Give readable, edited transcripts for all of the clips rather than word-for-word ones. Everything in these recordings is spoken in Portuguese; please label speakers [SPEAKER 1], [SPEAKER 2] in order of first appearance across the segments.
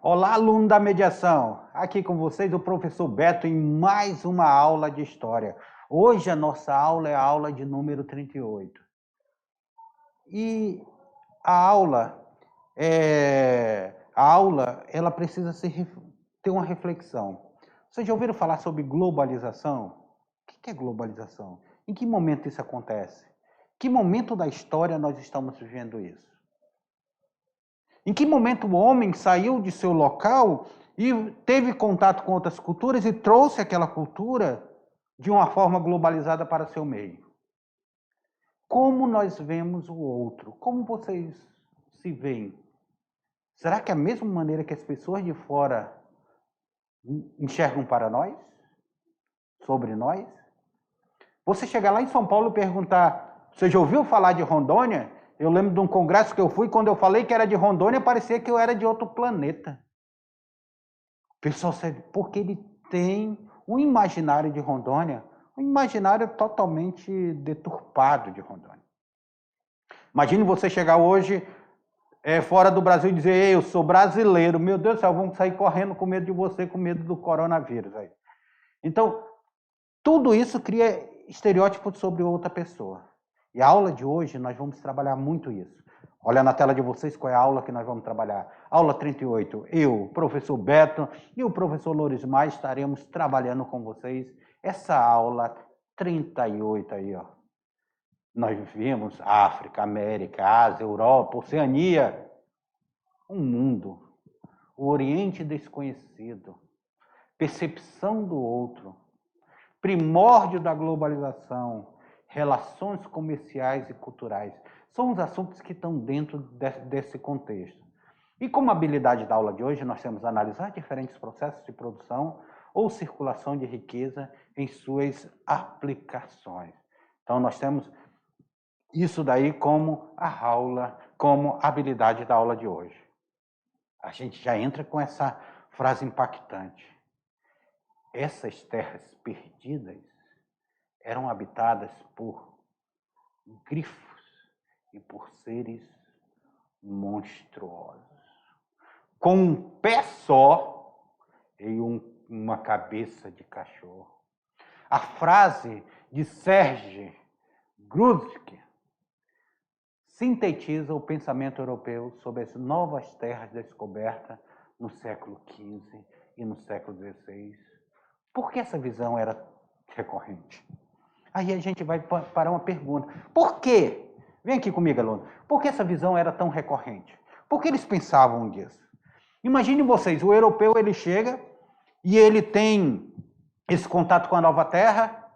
[SPEAKER 1] Olá, aluno da mediação. Aqui com vocês o professor Beto em mais uma aula de história. Hoje a nossa aula é a aula de número 38. E a ela precisa ter uma reflexão. Vocês já ouviram falar sobre globalização? O que é globalização? Em que momento isso acontece? Que momento da história nós estamos vivendo isso? Em que momento o homem saiu de seu local e teve contato com outras culturas e trouxe aquela cultura de uma forma globalizada para seu meio? Como nós vemos o outro? Como vocês se veem? Será que é a mesma maneira que as pessoas de fora enxergam para nós? Sobre nós? Você chegar lá em São Paulo e perguntar, você já ouviu falar de Rondônia? Eu lembro de um congresso que eu fui, quando eu falei que era de Rondônia, parecia que eu era de outro planeta. O pessoal sabe, porque ele tem um imaginário de Rondônia, um imaginário totalmente deturpado de Rondônia. Imagine você chegar hoje fora do Brasil e dizer, eu sou brasileiro, meu Deus do céu, vão sair correndo com medo de você, com medo do coronavírus. Aí. Então, tudo isso cria estereótipos sobre outra pessoa. E a aula de hoje nós vamos trabalhar muito isso. Olha na tela de vocês qual é a aula que nós vamos trabalhar. Aula 38. Eu, professor Beto e o professor Loures Maia estaremos trabalhando com vocês essa aula 38 aí, ó. Nós vimos África, América, Ásia, Europa, Oceania, um mundo, o Oriente desconhecido, percepção do outro, primórdio da globalização, relações comerciais e culturais. São os assuntos que estão dentro desse contexto. E como habilidade da aula de hoje, nós temos analisar diferentes processos de produção ou circulação de riqueza em suas aplicações. Então, nós temos isso daí como a aula, como habilidade da aula de hoje. A gente já entra com essa frase impactante. Essas terras perdidas eram habitadas por grifos e por seres monstruosos, com um pé só e uma cabeça de cachorro. A frase de Serge Grudzic sintetiza o pensamento europeu sobre as novas terras descobertas no século XV e no século XVI. Por que essa visão era recorrente? Aí a gente vai para uma pergunta. Por quê? Vem aqui comigo, aluno. Por que essa visão era tão recorrente? Por que eles pensavam disso? Imaginem vocês, o europeu ele chega e ele tem esse contato com a nova terra,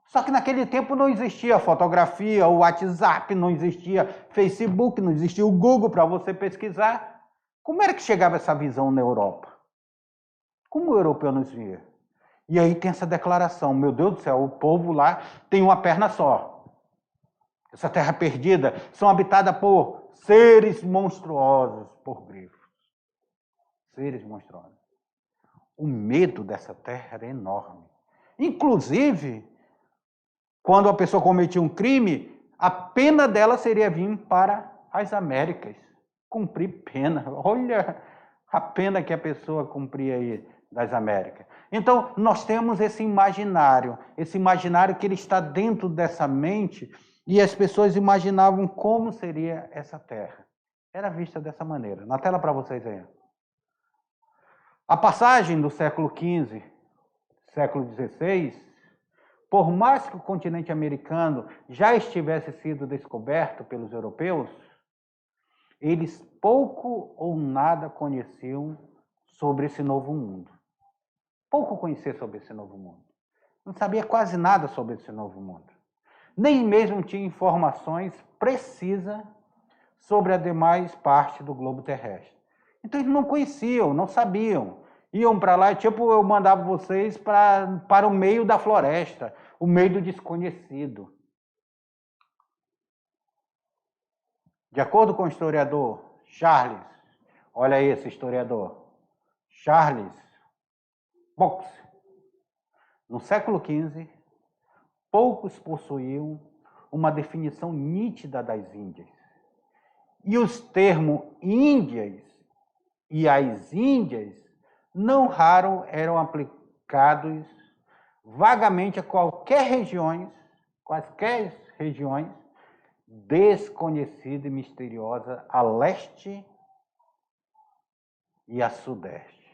[SPEAKER 1] só que naquele tempo não existia fotografia, o WhatsApp, não existia Facebook, não existia o Google para você pesquisar. Como era que chegava essa visão na Europa? Como o europeu nos via? E aí tem essa declaração, meu Deus do céu, o povo lá tem uma perna só. Essa terra perdida são habitadas por seres monstruosos, por grifos. Seres monstruosos. O medo dessa terra era enorme. Inclusive, quando a pessoa cometia um crime, a pena dela seria vir para as Américas. Cumprir pena. Olha a pena que a pessoa cumpria aí das Américas. Então, nós temos esse imaginário que ele está dentro dessa mente e as pessoas imaginavam como seria essa terra. Era vista dessa maneira. Na tela para vocês aí. A passagem do século XV, século XVI, por mais que o continente americano já estivesse sido descoberto pelos europeus, eles pouco ou nada conheciam sobre esse novo mundo. Pouco conhecer sobre esse novo mundo. Não sabia quase nada sobre esse novo mundo. Nem mesmo tinha informações precisas sobre a demais parte do globo terrestre. Então eles não conheciam, não sabiam. Iam para lá, tipo eu mandava vocês para o meio da floresta, o meio do desconhecido. De acordo com o historiador Charles, olha aí esse historiador, Charles Box, no século XV, poucos possuíam uma definição nítida das Índias. E os termos Índias e as Índias, não raro eram aplicados vagamente a quaisquer regiões desconhecida e misteriosa a leste e a sudeste.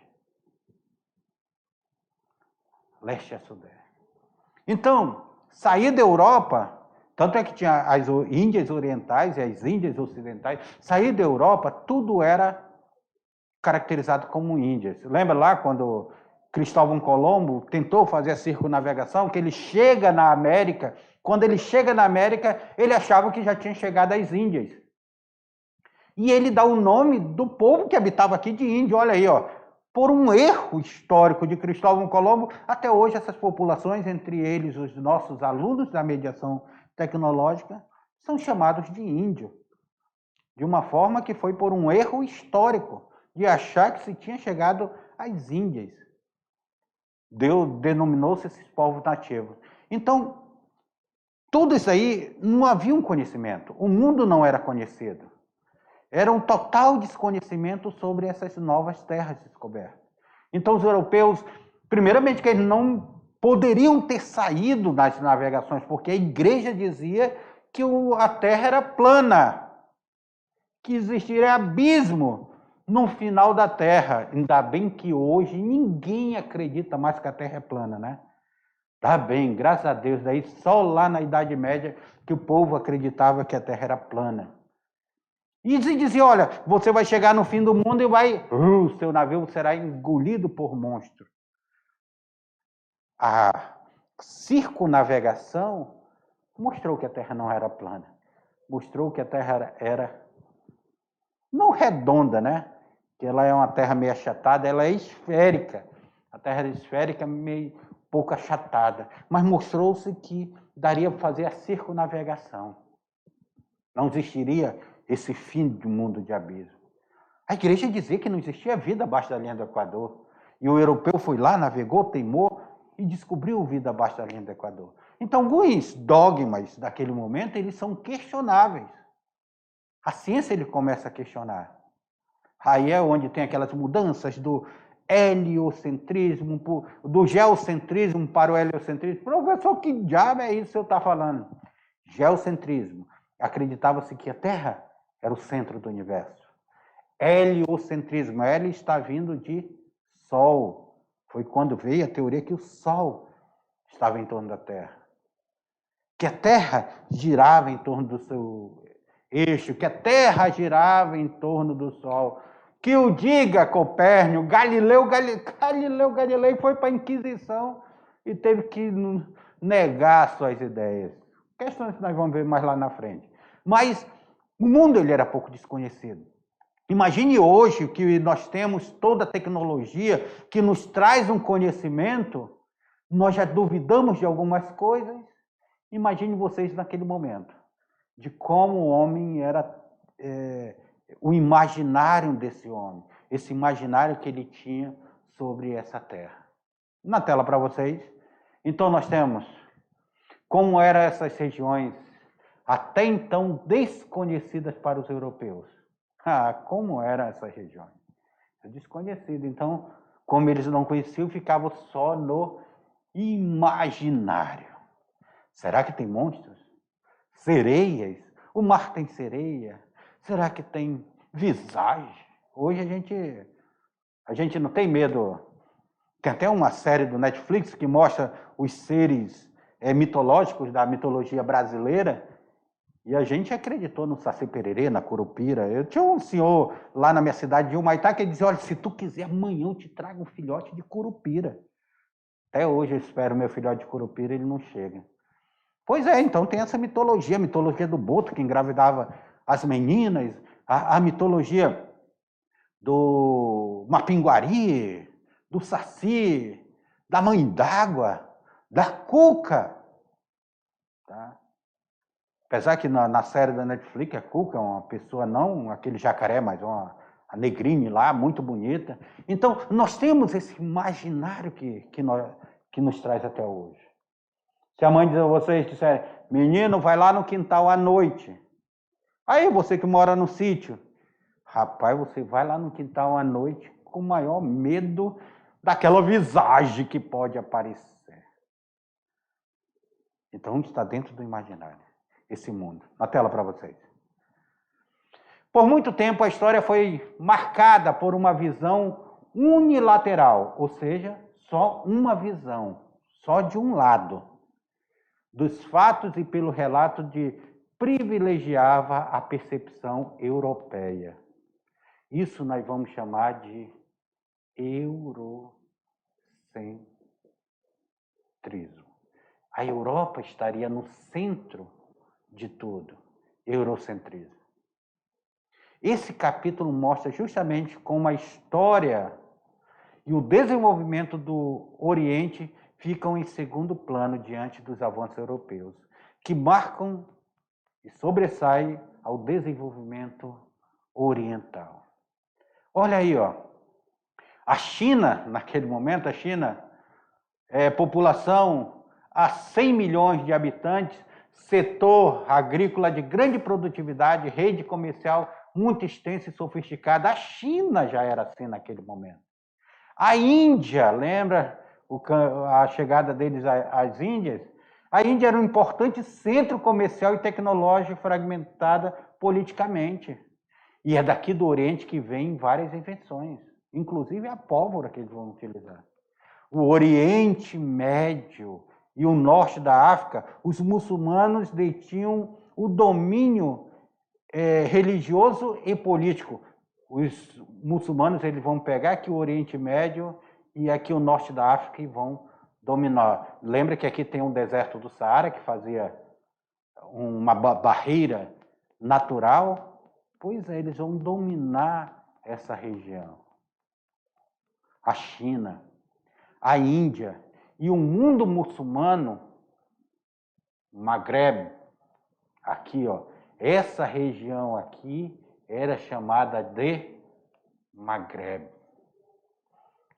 [SPEAKER 1] Leste e a sudeste. Então, sair da Europa, tanto é que tinha as Índias orientais e as Índias ocidentais, sair da Europa, tudo era caracterizado como Índias. Lembra lá quando Cristóvão Colombo tentou fazer a circunnavegação, que ele chega na América, quando ele chega na América, ele achava que já tinha chegado às Índias. E ele dá o nome do povo que habitava aqui de índio, olha aí, ó. Por um erro histórico de Cristóvão Colombo, até hoje essas populações, entre eles os nossos alunos da mediação tecnológica, são chamados de índio. De uma forma que foi por um erro histórico, de achar que se tinha chegado às Índias. Denominou-se esses povos nativos. Então, tudo isso aí não havia um conhecimento. O mundo não era conhecido. Era um total desconhecimento sobre essas novas terras descobertas. Então, os europeus, primeiramente, que eles não poderiam ter saído nas navegações, porque a igreja dizia que a terra era plana, que existiria abismo no final da terra. Ainda bem que hoje ninguém acredita mais que a terra é plana, né? Tá bem, graças a Deus. Daí só lá na Idade Média que o povo acreditava que a terra era plana. E se dizia, olha, você vai chegar no fim do mundo e seu navio será engolido por monstros. A circunnavegação mostrou que a Terra não era plana. Mostrou que a Terra era não redonda, né? Que ela é uma Terra meio achatada, ela é esférica. A Terra era esférica, meio pouco achatada. Mas mostrou-se que daria para fazer a circunnavegação. Não existiria esse fim do mundo de abismo. A igreja dizia que não existia vida abaixo da linha do Equador. E o europeu foi lá, navegou, teimou e descobriu vida abaixo da linha do Equador. Então, alguns dogmas daquele momento, eles são questionáveis. A ciência ele começa a questionar. Aí é onde tem aquelas mudanças do heliocentrismo, do geocentrismo para o heliocentrismo. Professor, que diabo é isso que você está falando? Geocentrismo. Acreditava-se que a Terra era o centro do universo. Heliocentrismo. Hélio está vindo de Sol. Foi quando veio a teoria que o Sol estava em torno da Terra. Que a Terra girava em torno do seu eixo, que a Terra girava em torno do Sol. Que o diga Copérnico, Galileu Galilei foi para a Inquisição e teve que negar suas ideias. Questões que nós vamos ver mais lá na frente. Mas o mundo ele era pouco desconhecido. Imagine hoje que nós temos toda a tecnologia que nos traz um conhecimento, nós já duvidamos de algumas coisas. Imagine vocês naquele momento, de como o homem era, o imaginário desse homem, esse imaginário que ele tinha sobre essa terra. Na tela para vocês. Então nós temos como eram essas regiões até então desconhecidas para os europeus. Como eram essas regiões? Desconhecidas. Então, como eles não conheciam, ficavam só no imaginário. Será que tem monstros? Sereias? O mar tem sereia? Será que tem visagem? Hoje a gente não tem medo. Tem até uma série do Netflix que mostra os seres mitológicos da mitologia brasileira. E a gente acreditou no Saci Pererê, na Curupira. Eu tinha um senhor lá na minha cidade de Humaitá que dizia, olha, se tu quiser, amanhã eu te trago um filhote de Curupira. Até hoje eu espero meu filhote de Curupira, ele não chega. Pois é, então tem essa mitologia, a mitologia do Boto, que engravidava as meninas, a mitologia do Mapinguari, do Saci, da Mãe d'Água, da Cuca. Tá? Apesar que na série da Netflix, a Cuca é uma pessoa, não aquele jacaré, mas a negrine lá, muito bonita. Então, nós temos esse imaginário que nos traz até hoje. Se a mãe de vocês disser, menino, vai lá no quintal à noite. Aí, você que mora no sítio, Rapaz, você vai lá no quintal à noite com o maior medo daquela visagem que pode aparecer. Então está dentro do imaginário, esse mundo. Na tela para vocês. Por muito tempo a história foi marcada por uma visão unilateral, ou seja, só uma visão, só de um lado dos fatos e pelo relato de privilegiava a percepção europeia. Isso nós vamos chamar de eurocentrismo. A Europa estaria no centro de tudo, eurocentrismo. Esse capítulo mostra justamente como a história e o desenvolvimento do Oriente ficam em segundo plano diante dos avanços europeus, que marcam e sobressaem ao desenvolvimento oriental. Olha aí, ó. A China, naquele momento, a China população a 100 milhões de habitantes, setor agrícola de grande produtividade, rede comercial muito extensa e sofisticada. A China já era assim naquele momento. A Índia, lembra a chegada deles às Índias? A Índia era um importante centro comercial e tecnológico fragmentada politicamente. E é daqui do Oriente que vem várias invenções, inclusive a pólvora que eles vão utilizar. O Oriente Médio e o norte da África, os muçulmanos detinham o domínio religioso e político. Os muçulmanos eles vão pegar aqui o Oriente Médio e aqui o norte da África e vão dominar. Lembra que aqui tem um deserto do Saara que fazia uma barreira natural? Pois é, eles vão dominar essa região. A China, a Índia e o mundo muçulmano, Maghreb, aqui, ó, essa região aqui era chamada de Maghreb,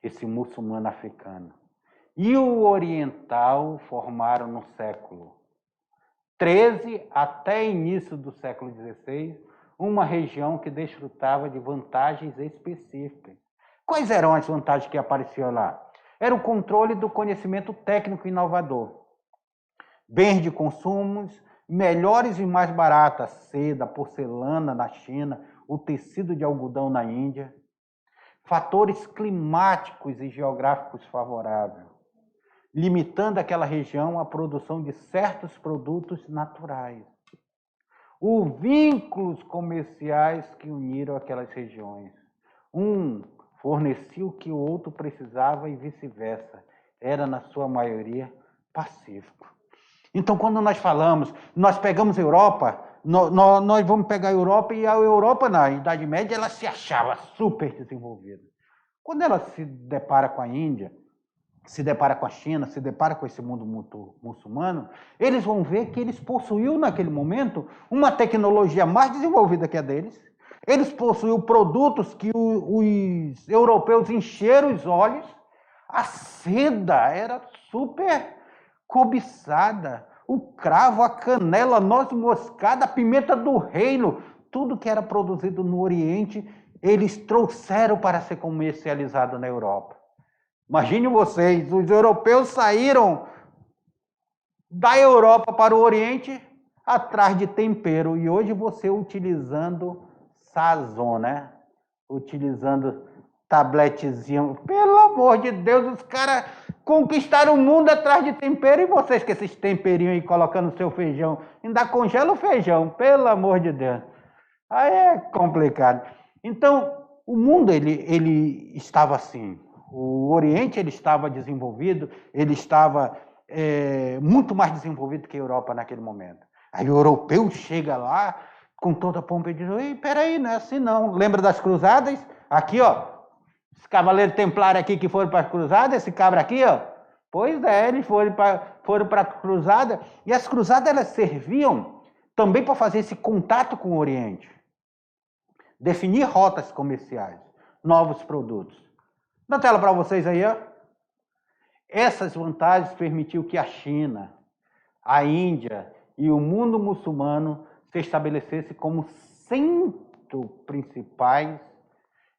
[SPEAKER 1] esse muçulmano africano. E o oriental formaram no século XIII até início do século XVI uma região que desfrutava de vantagens específicas. Quais eram as vantagens que apareciam lá? Era o controle do conhecimento técnico inovador, bens de consumos melhores e mais baratas, seda, porcelana na China, o tecido de algodão na Índia, fatores climáticos e geográficos favoráveis, limitando aquela região a produção de certos produtos naturais. Os vínculos comerciais que uniram aquelas regiões. Um fornecia o que o outro precisava e vice-versa. Era, na sua maioria, pacífico. Então, quando nós falamos, nós pegamos a Europa, nós vamos pegar a Europa, e a Europa, na Idade Média, ela se achava super desenvolvida. Quando ela se depara com a Índia, se depara com a China, se depara com esse mundo muçulmano, eles vão ver que eles possuíam, naquele momento, uma tecnologia mais desenvolvida que a deles. Eles possuíam produtos que os europeus encheram os olhos. A seda era super cobiçada. O cravo, a canela, a noz moscada, a pimenta do reino, tudo que era produzido no Oriente, eles trouxeram para ser comercializado na Europa. Imagine vocês, os europeus saíram da Europa para o Oriente atrás de tempero. E hoje você utilizando sazon, né? Utilizando tabletezinho. Pelo amor de Deus, os caras conquistaram o mundo atrás de tempero. E vocês com esses temperinhos aí colocando no seu feijão, ainda congela o feijão, pelo amor de Deus. Aí é complicado. Então, o mundo ele estava assim. O Oriente ele estava desenvolvido, ele estava muito mais desenvolvido que a Europa naquele momento. Aí o europeu chega lá com toda a pompa e diz: "Ei, peraí, não é assim não. Lembra das cruzadas? Aqui, ó, os cavaleiros templários aqui que foram para as cruzadas, esse cabra aqui, ó. Pois é, eles foram para a cruzada. E as cruzadas elas serviam também para fazer esse contato com o Oriente. Definir rotas comerciais, novos produtos. Na tela para vocês aí, ó. Essas vantagens permitiu que a China, a Índia e o mundo muçulmano se estabelecesse como muito principais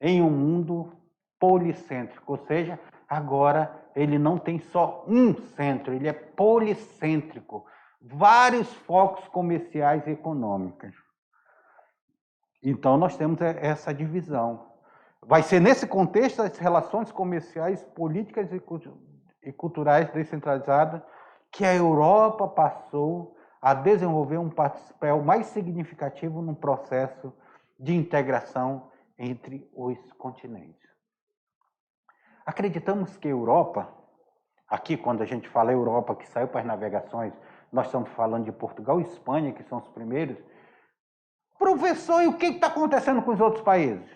[SPEAKER 1] em um mundo policêntrico, ou seja, agora ele não tem só um centro, ele é policêntrico, vários focos comerciais e econômicos. Então nós temos essa divisão. Vai ser nesse contexto as relações comerciais, políticas e culturais descentralizadas que a Europa passou a desenvolver um papel mais significativo no processo de integração entre os continentes. Acreditamos que a Europa, aqui quando a gente fala Europa que saiu para as navegações, nós estamos falando de Portugal e Espanha, que são os primeiros. Professor, e o que está acontecendo com os outros países?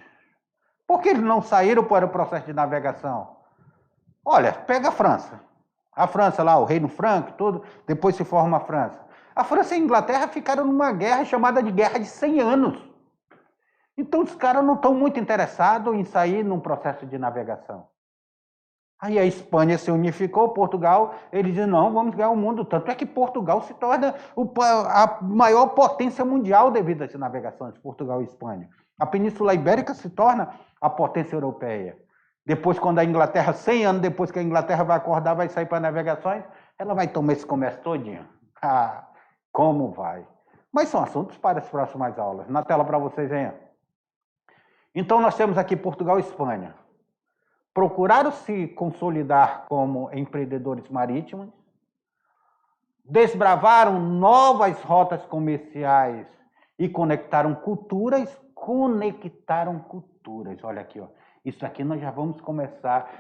[SPEAKER 1] Por que eles não saíram para o processo de navegação? Olha, pega a França. A França lá, o Reino Franco, tudo, depois se forma a França. A França e a Inglaterra ficaram numa guerra chamada de Guerra de 100 anos. Então os caras não estão muito interessados em sair num processo de navegação. Aí a Espanha se unificou, Portugal, eles dizem, não, vamos ganhar o mundo. Tanto é que Portugal se torna a maior potência mundial devido a essas navegações, Portugal e Espanha. A Península Ibérica se torna a potência europeia. Depois, quando a Inglaterra, 100 anos depois que a Inglaterra vai acordar, vai sair para navegações, ela vai tomar esse comércio todinho. Ah, como vai? Mas são assuntos para as próximas aulas. Na tela para vocês aí. Então, nós temos aqui Portugal e Espanha. Procuraram se consolidar como empreendedores marítimos, desbravaram novas rotas comerciais e conectaram culturas. Olha aqui, ó. Isso aqui nós já vamos começar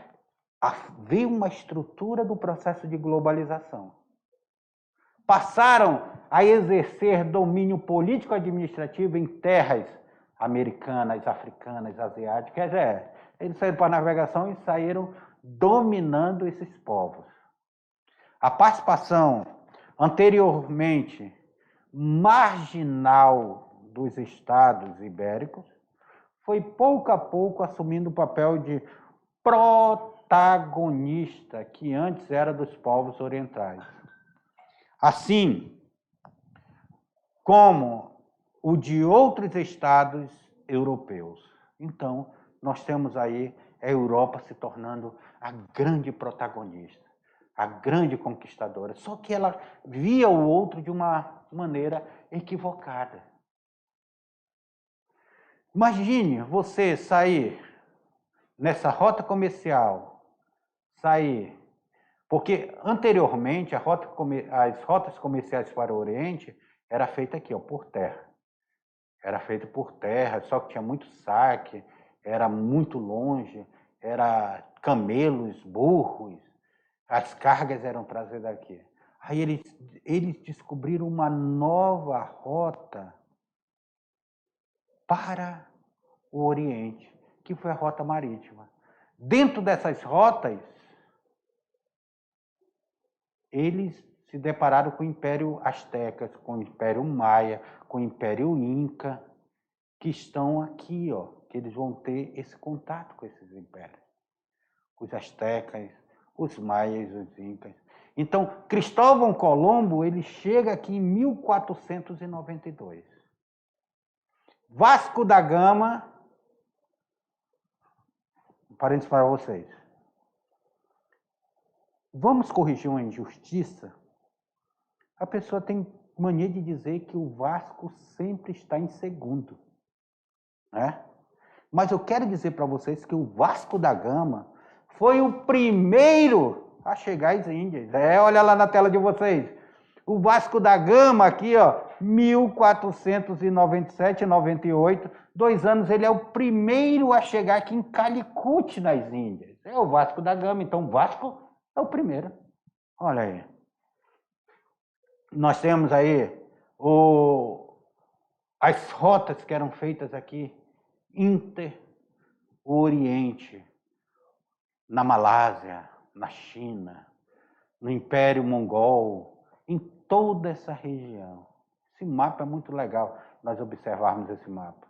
[SPEAKER 1] a ver uma estrutura do processo de globalização. Passaram a exercer domínio político-administrativo em terras americanas, africanas, asiáticas. Quer dizer, eles saíram para a navegação e saíram dominando esses povos. A participação anteriormente marginal dos estados ibéricos foi pouco a pouco assumindo o papel de protagonista que antes era dos povos orientais. Assim como o de outros estados europeus. Então, nós temos aí a Europa se tornando a grande protagonista, a grande conquistadora. Só que ela via o outro de uma maneira equivocada. Imagine você sair nessa rota comercial, porque anteriormente as rotas comerciais para o Oriente era feita aqui, ó, por terra. Era feita por terra, só que tinha muito saque, era muito longe, era camelos, burros, as cargas eram trazidas aqui. Aí eles descobriram uma nova rota para o Oriente, que foi a rota marítima. Dentro dessas rotas, eles se depararam com o Império Azteca, com o Império Maia, com o Império Inca, que estão aqui, ó, que eles vão ter esse contato com esses impérios. Os Aztecas, os Maias, os Incas. Então, Cristóvão Colombo, ele chega aqui em 1492. Vasco da Gama, parênteses para vocês. Vamos corrigir uma injustiça? A pessoa tem mania de dizer que o Vasco sempre está em segundo, né? Mas eu quero dizer para vocês que o Vasco da Gama foi o primeiro a chegar às Índias. Olha lá na tela de vocês. O Vasco da Gama aqui, ó, 1497, 98, 2 anos, ele é o primeiro a chegar aqui em Calicut, nas Índias. É o Vasco da Gama, então o Vasco é o primeiro. Olha aí. Nós temos aí as rotas que eram feitas aqui, Inter-Oriente, na Malásia, na China, no Império Mongol, em toda essa região. Esse mapa é muito legal, nós observarmos esse mapa.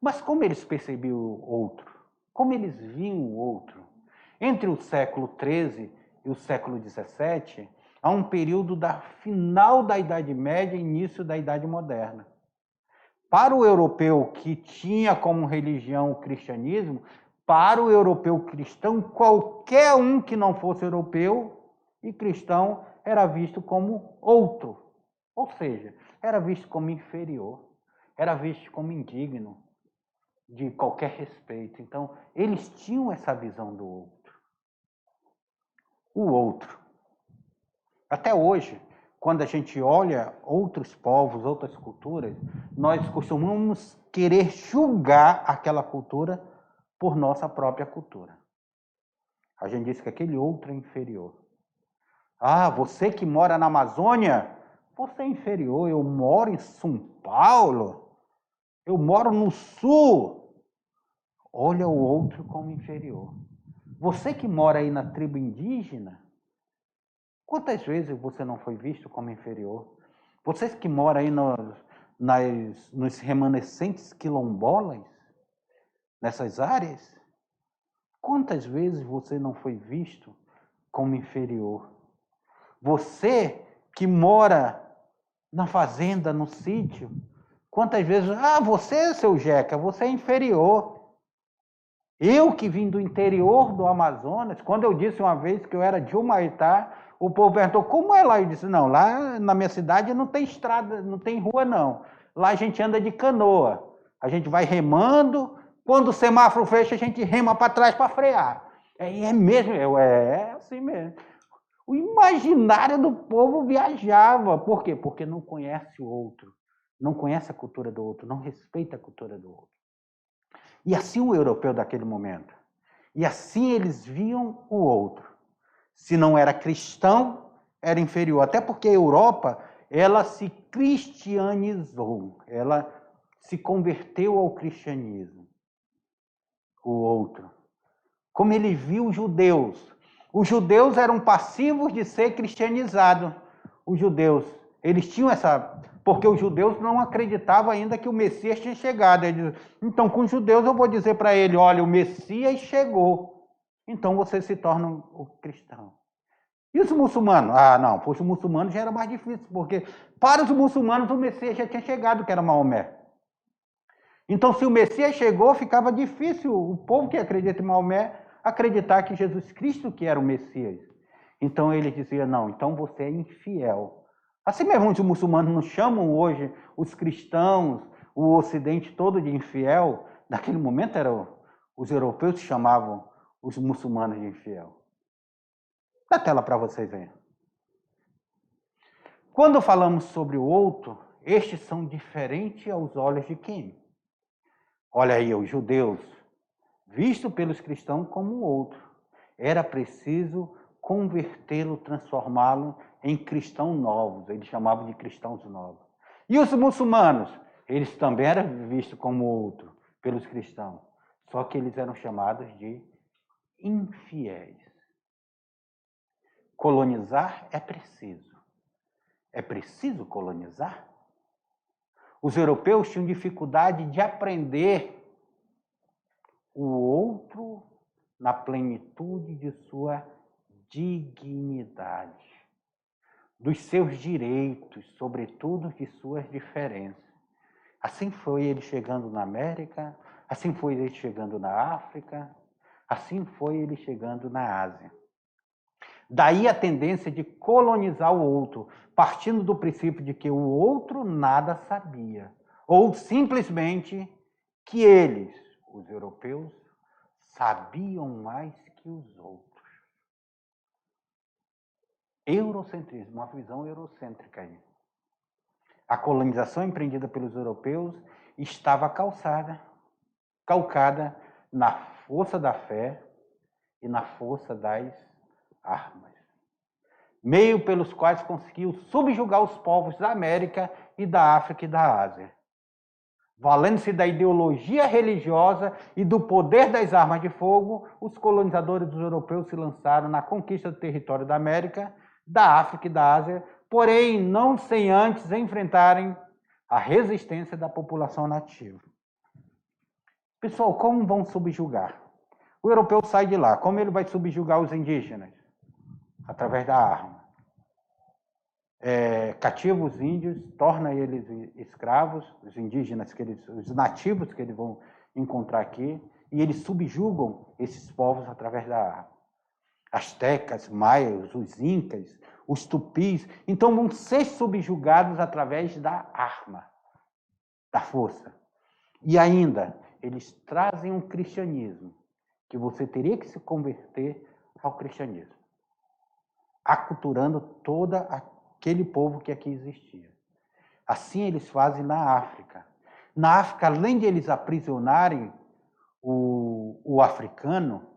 [SPEAKER 1] Mas como eles percebiam o outro? Como eles viam o outro? Entre o século XIII e o século XVII, há um período da final da Idade Média e início da Idade Moderna. Para o europeu que tinha como religião o cristianismo, para o europeu cristão, qualquer um que não fosse europeu e cristão era visto como outro. Ou seja, era visto como inferior, era visto como indigno de qualquer respeito. Então, eles tinham essa visão do outro. O outro. Até hoje, quando a gente olha outros povos, outras culturas, nós costumamos querer julgar aquela cultura por nossa própria cultura. A gente diz que aquele outro é inferior. Ah, você que mora na Amazônia, você é inferior. Eu moro em São Paulo, eu moro no Sul. Olha o outro como inferior. Você que mora aí na tribo indígena, quantas vezes você não foi visto como inferior? Vocês que moram aí nos remanescentes quilombolas, nessas áreas, quantas vezes você não foi visto como inferior? Você que mora na fazenda, no sítio, quantas vezes, você, seu Jeca, você é inferior. Eu que vim do interior do Amazonas, quando eu disse uma vez que eu era de Humaitá, o povo perguntou, como é lá? Eu disse, não, lá na minha cidade não tem estrada, não tem rua não. Lá a gente anda de canoa. A gente vai remando, quando o semáforo fecha, a gente rema para trás para frear. É mesmo, é assim mesmo. O imaginário do povo viajava. Por quê? Porque não conhece o outro, não conhece a cultura do outro, não respeita a cultura do outro. E assim o europeu daquele momento. E assim eles viam o outro. Se não era cristão, era inferior. Até porque a Europa, ela se cristianizou. Ela se converteu ao cristianismo. O outro. Como ele viu os judeus. Os judeus eram passivos de ser cristianizados. Os judeus, eles tinham essa... Porque os judeus não acreditavam ainda que o Messias tinha chegado. Então, com os judeus, eu vou dizer para ele, olha, o Messias chegou. Então, você se torna o cristão. E os muçulmanos? Ah, não, para os muçulmanos já era mais difícil, porque para os muçulmanos o Messias já tinha chegado, que era Maomé. Então, se o Messias chegou, ficava difícil o povo que acredita em Maomé acreditar que Jesus Cristo que era o Messias. Então, ele dizia, não, então você é infiel. Assim mesmo, os muçulmanos nos chamam hoje os cristãos, o ocidente todo de infiel. Naquele momento, os europeus chamavam os muçulmanos de infiel. Dá tela para vocês verem. Quando falamos sobre o outro, estes são diferentes aos olhos de quem? Olha aí, os judeus, visto pelos cristãos como o outro. Era preciso convertê-lo, transformá-lo em cristãos novos. Eles chamavam de cristãos novos. E os muçulmanos? Eles também eram vistos como outro pelos cristãos. Só que eles eram chamados de infiéis. Colonizar é preciso. É preciso colonizar? Os europeus tinham dificuldade de aprender o outro na plenitude de sua dignidade, dos seus direitos, sobretudo de suas diferenças. Assim foi ele chegando na América, assim foi ele chegando na África, assim foi ele chegando na Ásia. Daí a tendência de colonizar o outro, partindo do princípio de que o outro nada sabia, ou simplesmente que eles, os europeus, sabiam mais que os outros. Eurocentrismo, uma visão eurocêntrica aí. A colonização empreendida pelos europeus estava calcada na força da fé e na força das armas. Meio pelos quais conseguiu subjugar os povos da América e da África e da Ásia. Valendo-se da ideologia religiosa e do poder das armas de fogo, os colonizadores dos europeus se lançaram na conquista do território da América, da África e da Ásia, porém não sem antes enfrentarem a resistência da população nativa. Pessoal, como vão subjugar? O europeu sai de lá, como ele vai subjugar os indígenas? Através da arma. cativa os índios, torna eles escravos, os indígenas, os nativos que eles vão encontrar aqui, e eles subjugam esses povos através da arma. Astecas, maias, os incas, os tupis, então vão ser subjugados através da arma, da força. E ainda, eles trazem um cristianismo, que você teria que se converter ao cristianismo, aculturando todo aquele povo que aqui existia. Assim eles fazem na África. Na África, além de eles aprisionarem o africano,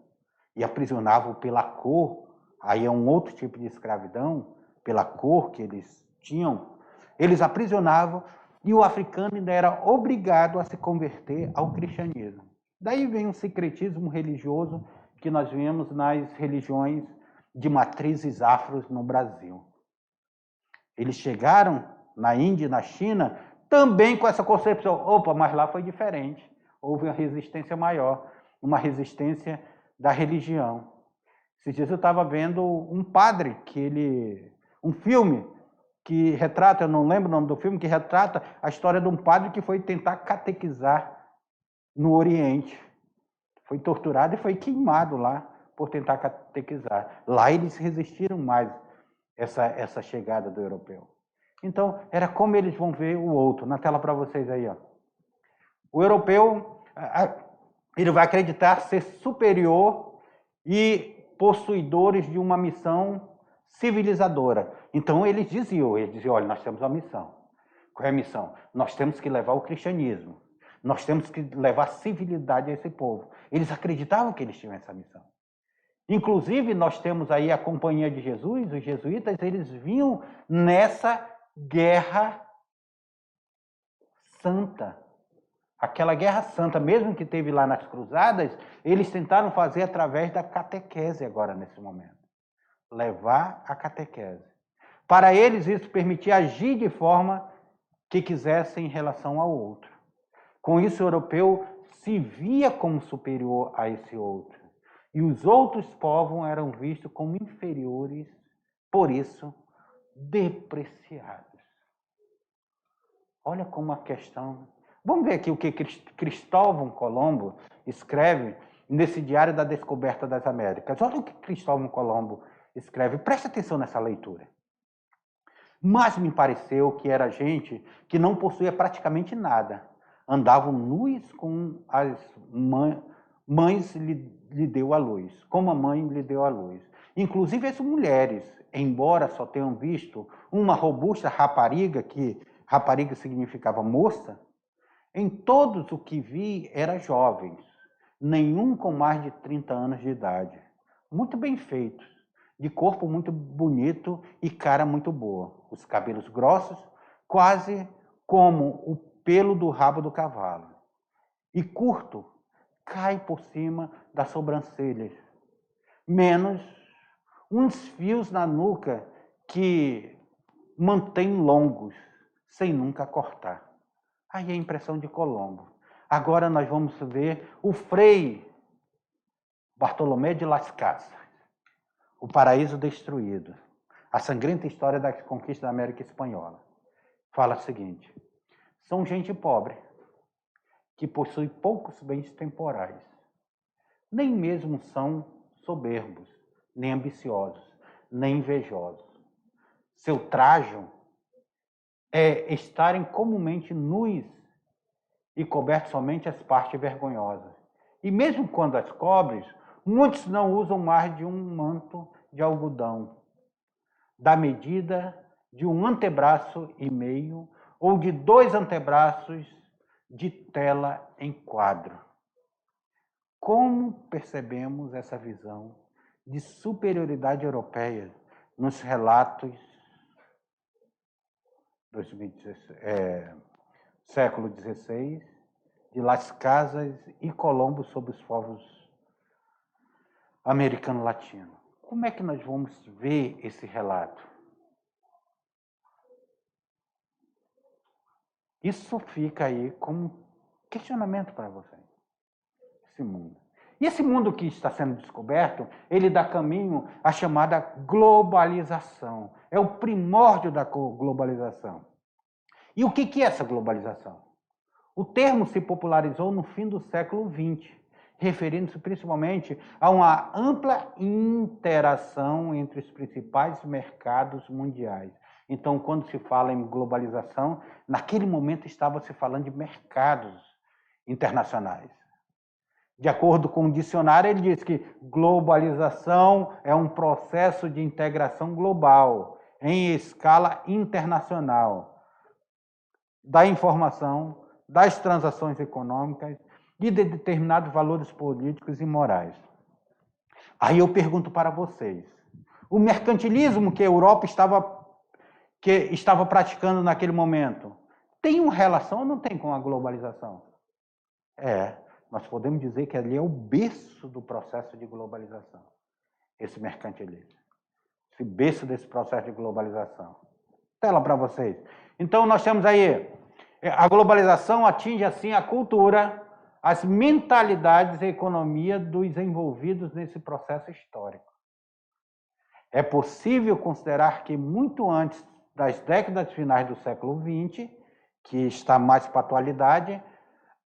[SPEAKER 1] e aprisionavam pela cor, aí é um outro tipo de escravidão, pela cor que eles tinham, eles aprisionavam e o africano ainda era obrigado a se converter ao cristianismo. Daí vem um secretismo religioso que nós vemos nas religiões de matrizes afros no Brasil. Eles chegaram na Índia e na China também com essa concepção, opa, mas lá foi diferente, houve uma resistência maior, uma resistência da religião. Esses dias eu estava vendo um padre, um filme que retrata, eu não lembro o nome do filme, que retrata a história de um padre que foi tentar catequizar no Oriente. Foi torturado e foi queimado lá por tentar catequizar. Lá eles resistiram mais essa chegada do europeu. Então, era como eles vão ver o outro. Na tela para vocês aí, ó. O europeu, ele vai acreditar ser superior e possuidores de uma missão civilizadora. Então, eles diziam, olha, nós temos uma missão. Qual é a missão? Nós temos que levar o cristianismo. Nós temos que levar civilidade a esse povo. Eles acreditavam que eles tinham essa missão. Inclusive, nós temos aí a Companhia de Jesus, os jesuítas, eles vinham nessa guerra santa. Aquela guerra santa, mesmo que teve lá nas cruzadas, eles tentaram fazer através da catequese agora, nesse momento. Levar a catequese. Para eles, isso permitia agir de forma que quisessem em relação ao outro. Com isso, o europeu se via como superior a esse outro. E os outros povos eram vistos como inferiores, por isso, depreciados. Olha como a questão... Vamos ver aqui o que Cristóvão Colombo escreve nesse Diário da Descoberta das Américas. Olha o que Cristóvão Colombo escreve. Preste atenção nessa leitura. Mas me pareceu que era gente que não possuía praticamente nada. Andavam nus com as mães lhe deu a luz, como a mãe lhe deu a luz. Inclusive as mulheres, embora só tenham visto uma robusta rapariga, que rapariga significava moça, em todos o que vi eram jovens, nenhum com mais de 30 anos de idade, muito bem feitos, de corpo muito bonito e cara muito boa, os cabelos grossos, quase como o pelo do rabo do cavalo, e curto, cai por cima das sobrancelhas, menos uns fios na nuca que mantém longos, sem nunca cortar. Aí é a impressão de Colombo. Agora nós vamos ver o Frei Bartolomé de Las Casas, O Paraíso Destruído, a sangrenta história da conquista da América Espanhola. Fala o seguinte: são gente pobre, que possui poucos bens temporais. Nem mesmo são soberbos, nem ambiciosos, nem invejosos. Seu trajo é estarem comumente nus e cobertos somente as partes vergonhosas. E mesmo quando as cobres, muitos não usam mais de um manto de algodão, da medida de um antebraço e meio ou de 2 antebraços de tela em quadro. Como percebemos essa visão de superioridade europeia nos relatos do século XVI, de Las Casas e Colombo sobre os povos americano-latino? Como é que nós vamos ver esse relato? Isso fica aí como questionamento para vocês, esse mundo. E esse mundo que está sendo descoberto, ele dá caminho à chamada globalização. É o primórdio da globalização. E o que é essa globalização? O termo se popularizou no fim do século XX, referindo-se principalmente a uma ampla interação entre os principais mercados mundiais. Então, quando se fala em globalização, naquele momento estava se falando de mercados internacionais. De acordo com o dicionário, ele diz que globalização é um processo de integração global, em escala internacional, da informação, das transações econômicas e de determinados valores políticos e morais. Aí eu pergunto para vocês, o mercantilismo que a Europa estava praticando naquele momento, tem uma relação ou não tem com a globalização? Nós podemos dizer que ali é o berço do processo de globalização, esse mercantilismo, esse berço desse processo de globalização. Tela para vocês. Então, nós temos aí, a globalização atinge, assim, a cultura, as mentalidades e a economia dos envolvidos nesse processo histórico. É possível considerar que, muito antes das décadas finais do século XX, que está mais para a atualidade,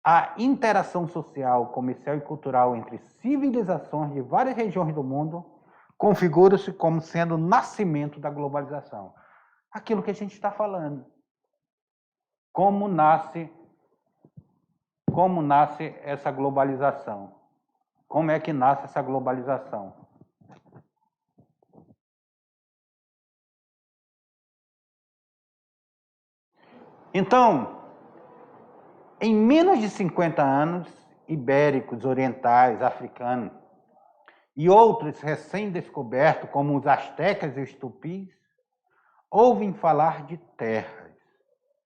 [SPEAKER 1] a interação social, comercial e cultural entre civilizações de várias regiões do mundo configura-se como sendo o nascimento da globalização. Aquilo que a gente está falando. Como nasce essa globalização? Como é que nasce essa globalização? Então, em menos de 50 anos, ibéricos, orientais, africanos e outros recém-descobertos, como os astecas e os tupis, ouvem falar de terras,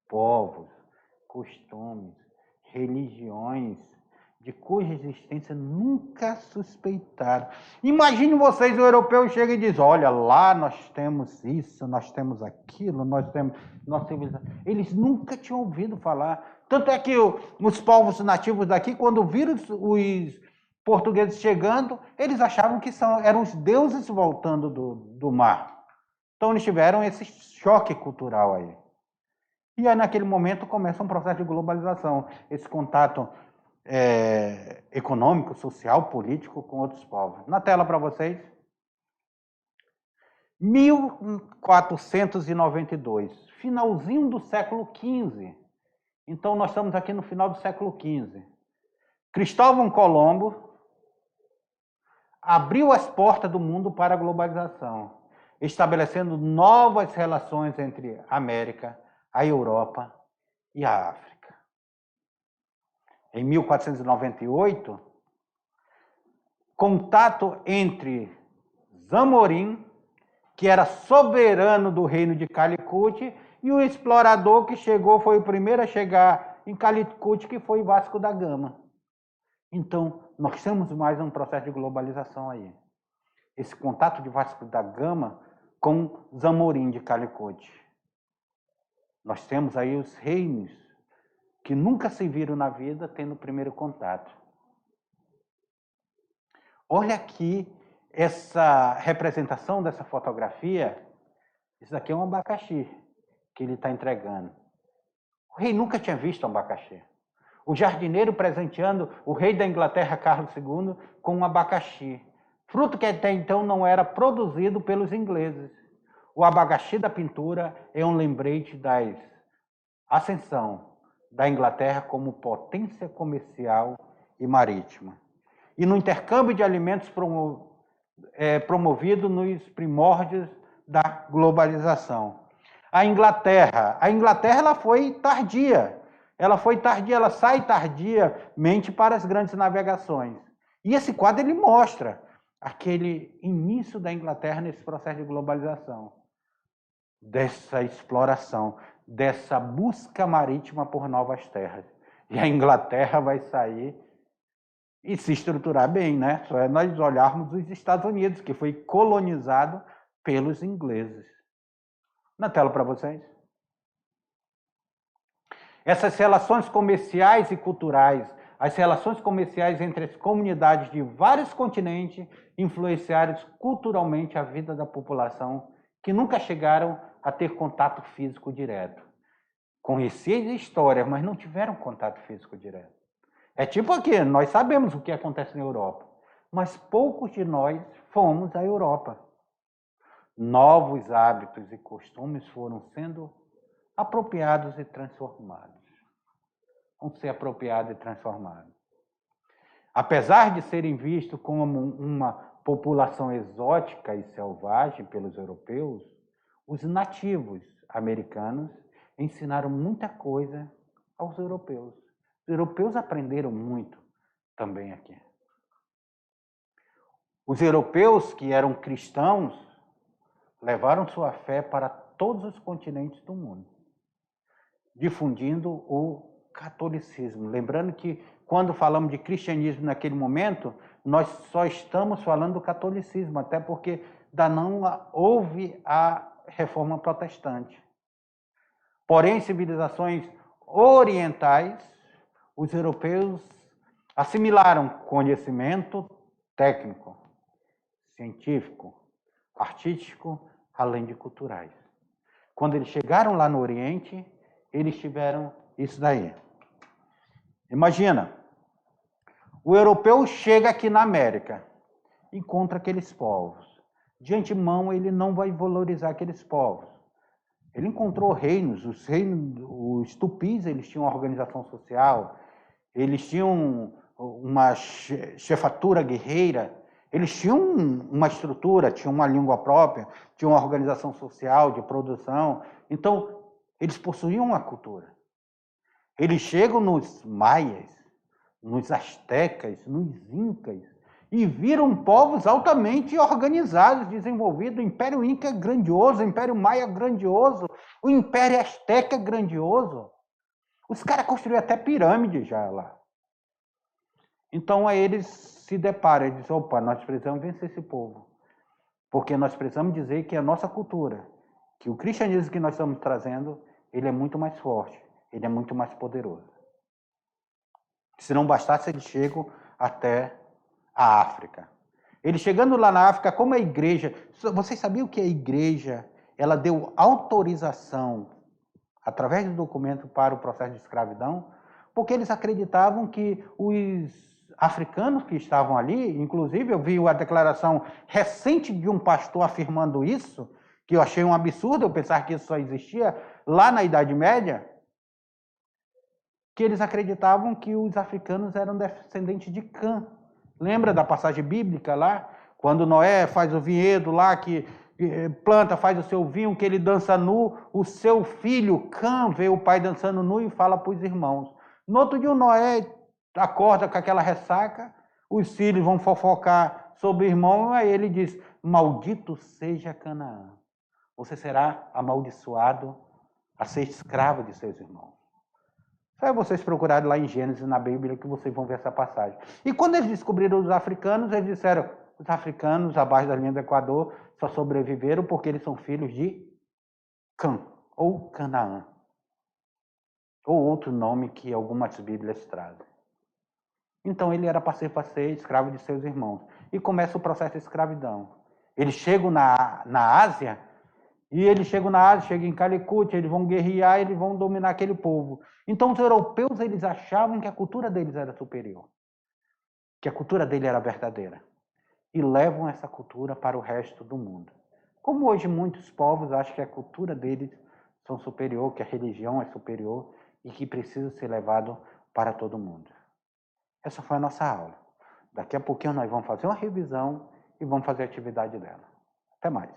[SPEAKER 1] povos, costumes, religiões, de cuja existência nunca suspeitaram. Imagine vocês, o europeu chega e diz, olha, lá nós temos isso, nós temos aquilo, nós temos nossa civilização. Eles nunca tinham ouvido falar. Tanto é que os povos nativos daqui, quando viram os portugueses chegando, eles achavam que eram os deuses voltando do mar. Então eles tiveram esse choque cultural aí. E aí, naquele momento, começa um processo de globalização, esse contato econômico, social, político com outros povos. Na tela para vocês. 1492, finalzinho do século XV. Então, nós estamos aqui no final do século XV. Cristóvão Colombo abriu as portas do mundo para a globalização, estabelecendo novas relações entre a América, a Europa e a África. Em 1498, contato entre Zamorim, que era soberano do reino de Calicut, e o explorador que chegou, foi o primeiro a chegar em Calicut, que foi Vasco da Gama. Então, nós temos mais um processo de globalização aí. Esse contato de Vasco da Gama com Zamorim de Calicut. Nós temos aí os reinos que nunca se viram na vida tendo o primeiro contato. Olha aqui essa representação dessa fotografia. Isso aqui é um abacaxi que ele está entregando. O rei nunca tinha visto um abacaxi. O jardineiro presenteando o rei da Inglaterra, Carlos II, com um abacaxi. Fruto que até então não era produzido pelos ingleses. O abacaxi da pintura é um lembrete da ascensão da Inglaterra como potência comercial e marítima. E no intercâmbio de alimentos promovido nos primórdios da globalização. A Inglaterra ela foi tardia. Ela sai tardiamente para as grandes navegações. E esse quadro ele mostra aquele início da Inglaterra nesse processo de globalização, dessa exploração, dessa busca marítima por novas terras. E a Inglaterra vai sair e se estruturar bem, né? Só é nós olharmos os Estados Unidos, que foi colonizado pelos ingleses. Na tela para vocês. Essas relações comerciais e culturais, as relações comerciais entre as comunidades de vários continentes influenciaram culturalmente a vida da população que nunca chegaram a ter contato físico direto. Conheciam a história, mas não tiveram contato físico direto. É tipo aqui, nós sabemos o que acontece na Europa, mas poucos de nós fomos à Europa. Novos hábitos e costumes foram sendo apropriados e transformados. Vão ser apropriados e transformados. Apesar de serem vistos como uma população exótica e selvagem pelos europeus, os nativos americanos ensinaram muita coisa aos europeus. Os europeus aprenderam muito também aqui. Os europeus que eram cristãos levaram sua fé para todos os continentes do mundo, difundindo o catolicismo. Lembrando que quando falamos de cristianismo naquele momento, nós só estamos falando do catolicismo, até porque ainda não houve a reforma protestante. Porém, em civilizações orientais, os europeus assimilaram conhecimento técnico, científico, artístico, além de culturais. Quando eles chegaram lá no Oriente, eles tiveram isso daí. Imagina, o europeu chega aqui na América, encontra aqueles povos. De antemão, ele não vai valorizar aqueles povos. Ele encontrou reinos, os tupis, eles tinham uma organização social, eles tinham uma chefatura guerreira, eles tinham uma estrutura, tinham uma língua própria, tinham uma organização social de produção. Então, eles possuíam uma cultura. Eles chegam nos maias, nos astecas, nos incas, e viram povos altamente organizados, desenvolvidos. O Império Inca é grandioso, o Império Maia é grandioso, o Império Azteca é grandioso. Os caras construíram até pirâmide já lá. Então, aí eles se deparam e dizem, opa, nós precisamos vencer esse povo. Porque nós precisamos dizer que a nossa cultura, que o cristianismo que nós estamos trazendo, ele é muito mais forte, ele é muito mais poderoso. Se não bastasse, eles chegam até a África. Eles chegando lá na África, como a igreja... Vocês sabiam que a igreja ela deu autorização, através do documento, para o processo de escravidão? Porque eles acreditavam que os africanos que estavam ali, inclusive eu vi a declaração recente de um pastor afirmando isso, que eu achei um absurdo, eu pensar que isso só existia lá na Idade Média, que eles acreditavam que os africanos eram descendentes de Cã. Lembra da passagem bíblica lá? Quando Noé faz o vinhedo lá, que planta, faz o seu vinho, que ele dança nu, o seu filho Cã vê o pai dançando nu e fala para os irmãos. No outro dia o Noé acorda com aquela ressaca, os filhos vão fofocar sobre o irmão, aí ele diz, maldito seja Canaã, você será amaldiçoado a ser escravo de seus irmãos. Só é vocês procurarem lá em Gênesis, na Bíblia, que vocês vão ver essa passagem. E quando eles descobriram os africanos, eles disseram, os africanos, abaixo da linha do Equador, só sobreviveram porque eles são filhos de Cã, ou Canaã. Ou outro nome que algumas Bíblias trazem. Então ele era para ser escravo de seus irmãos. E começa o processo de escravidão. Eles chegam na Ásia, e eles chegam na Ásia, chegam em Calicut, eles vão guerrear, eles vão dominar aquele povo. Então os europeus, eles achavam que a cultura deles era superior. Que a cultura dele era verdadeira. E levam essa cultura para o resto do mundo. Como hoje muitos povos acham que a cultura deles são superior, que a religião é superior e que precisa ser levado para todo mundo. Essa foi a nossa aula. Daqui a pouquinho nós vamos fazer uma revisão e vamos fazer a atividade dela. Até mais.